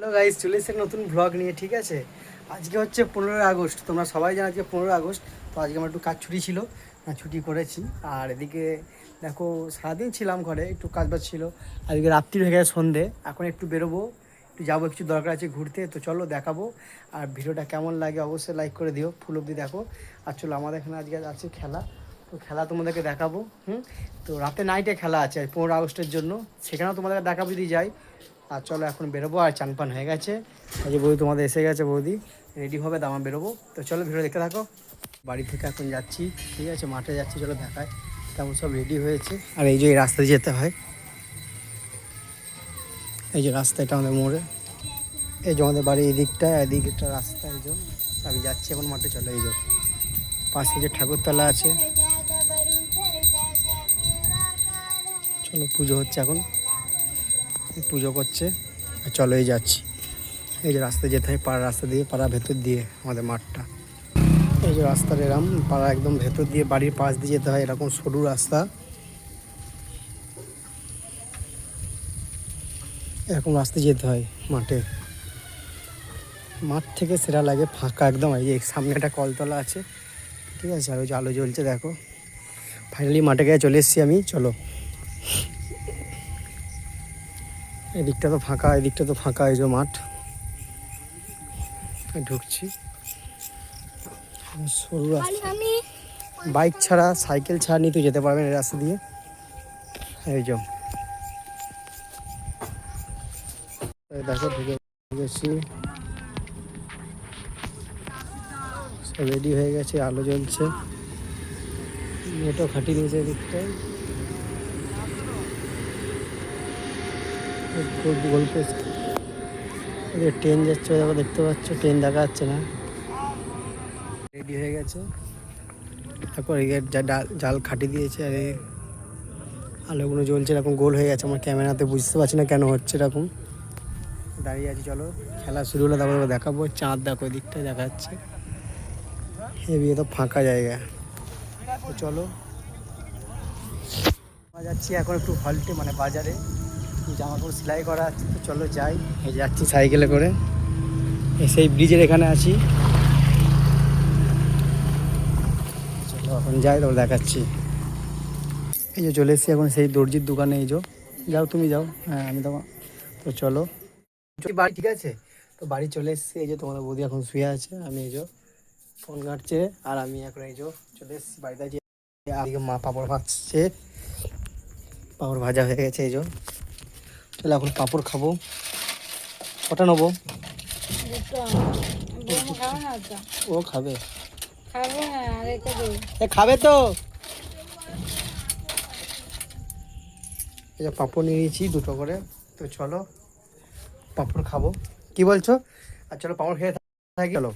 Hello guys, চলে এসেছে নতুন ব্লগ নিয়ে। ঠিক আছে, আজকে হচ্ছে 15ই আগস্ট। তোমরা সবাই জানো আজকে 15ই আগস্ট। তো আজকে আমার একটু কাজ ছুটি ছিল, ছুটি করেছি। আর এদিকে দেখো, সারাদিন ছিলাম ঘরে, একটু কাজ বাজ ছিল। আজকে রাত্রি হয়ে গেছে, সন্ধে। এখন একটু বেরোবো, একটু যাবো, কিছু দরকার আছে ঘুরতে। তো চলো দেখাবো। আর ভিডিওটা কেমন লাগে অবশ্যই লাইক করে দিও, ফুল অবধি দেখো। আর চলো, আমাদের এখানে আজকে আছে খেলা। তো খেলা তোমাদেরকে দেখাবো। তো রাতে নাইটে খেলা আছে 15ই আগস্টের জন্য, সেখানেও তোমাদেরকে দেখাবো যদি যাই। আর চলো এখন বেরোবো। আর চান পান হয়ে গেছে, এই যে বৌদি তোমাদের এসে গেছে, বৌদি রেডি হবে, দামা বেরোবো। তো চলো ভিডিও দেখতে থাকো। বাড়ি থেকে এখন যাচ্ছি, ঠিক আছে, মাঠে যাচ্ছি। চলো দেখায় তেমন সব রেডি হয়েছে। আর এই যে এই রাস্তায় যেতে হয়, এই যে রাস্তা, এটা আমাদের মোড়ে। এই যে আমাদের বাড়ি এদিকটা, এদিক একটা রাস্তা। এই যে আমি যাচ্ছি এখন মাঠে। চলো, এই যে পাশে যে ঠাকুরতলা আছে, চলো পুজো হচ্ছে এখন, পুজো করছে। চলো এই যাচ্ছি। এই যে রাস্তা যেতে হয়, পাড়ার রাস্তা দিয়ে, পাড়ার ভেতর দিয়ে আমাদের মাঠটা। এই যে রাস্তার এরম পাড়া একদম ভেতর দিয়ে, বাড়ির পাশ দিয়ে যেতে হয়, এরকম সরু রাস্তা। এরকম রাস্তা যেতে হয় মাঠে। মাঠ থেকে সেরা লাগে ফাঁকা একদম। এই যে সামনে একটা কলতলা আছে, ঠিক আছে। আর ওই যে আলো জ্বলছে দেখো। ফাইনালি মাঠে গিয়ে চলে এসেছি আমি। চলো, এদিকটা তো ফাঁকা, এদিকটা তো ফাঁকা। এই যে মাঠ, ঢুকছি। সরু রাস্তা, বাইক ছাড়া, সাইকেল ছাড়া নিয়ে তো যেতে পারবেন এই রাস্তা দিয়ে। এই যে দেখো, ঢুকে গেছি, সব রেডি হয়ে গেছে, আলো জ্বলছে। নেটও খাটিয়ে দিয়েছে এদিকটায়। গোল পোস্ট, ট্রেন যাচ্ছে, দেখো, দেখতে পাচ্ছ, ট্রেন দেখা যাচ্ছে না। রেডি হয়ে গেছে, তারপর জাল খাটিয়ে দিয়েছে। আর এই আলোগুলো জ্বলছে, এরকম গোল হয়ে গেছে। আমার ক্যামেরাতে বুঝতে পারছি না কেন হচ্ছে এরকম। দাঁড়িয়ে আছি, চলো খেলা শুরু হলে তারপর দেখাবো। চাঁদ দেখো, ওই দিকটায় দেখা যাচ্ছে। হেবি, তো ফাঁকা জায়গা। তো চলো, যাচ্ছি এখন একটু হল্টে, মানে বাজারে জামা কাপড় সেলাই করা আছে। তো চলো যাই। এই যাচ্ছি সাইকেলে করে, সেই ব্রিজের এখানে আছি। চলো এখন যাই, তারপর দেখাচ্ছি। এই যে চলে এসেছি এখন সেই দর্জির দোকানে। এই যে যাও, তুমি যাও, হ্যাঁ আমি তখন। তো চলো বাড়ি, ঠিক আছে। তো বাড়ি চলে এসেছি। এই যে তোমাদের বৌদি এখন শুয়ে আছে, আমি এই যে ফোন ঘাটছে। আর আমি এখন এই যে চলে এসেছি বাড়িতে আছি। আজকে মা পাঁপড় ভাজছে, পাঁপড় ভাজা হয়ে গেছে। এই যে চলো এখন পাঁপড় খাবো। কটা নেবো? ও খাবে, খাবে তো। এই যে পাঁপড় নিয়ে নিয়েছি দুটো করে। তো চলো পাঁপড় খাবো, কি বলছো? আর চলো পাঁপড় খেয়ে থাকি। চলো